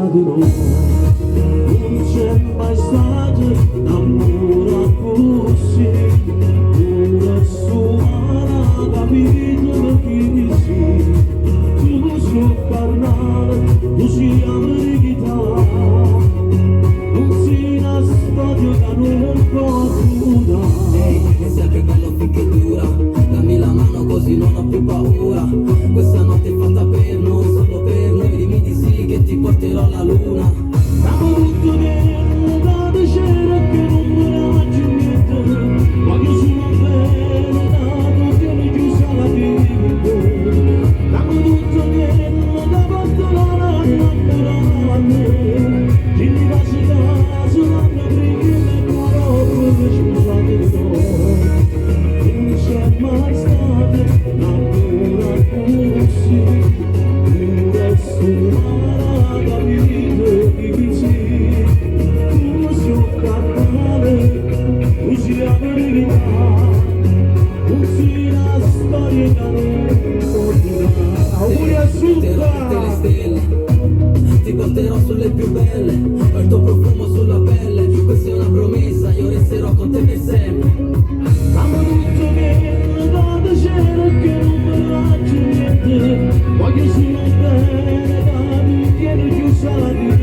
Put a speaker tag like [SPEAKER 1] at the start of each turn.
[SPEAKER 1] innamorato non c'è mai stato l'amore così ora sono capito chi sei tu so parlare tu si americana non si nascosto che non può durare
[SPEAKER 2] è sempre bello finché dura dammi la mano così non ho più paura questa notte è fatta per noi solo per noi dimmi di sì che ti porterò alla luna
[SPEAKER 1] siamo tutto bene da piacere che non me ne faccio niente ma che sono bene dato che ne chiusa la vita siamo tutto bene da portare innamorare a me chi mi faccia caso l'anno prima e cuore che ci non c'è mai stato l'amore così ora sono capito chi sei tu so parlare tu si la verità non si la storia che non può durare auguri a
[SPEAKER 2] tutte le stelle ti porterò sulle più belle ho il tuo profumo sulla pelle questa è una promessa io resterò con te per sempre
[SPEAKER 1] siamo tutto bene da piacere che non me ne faccio niente voglio solo bene da mi tieni chiusa la vita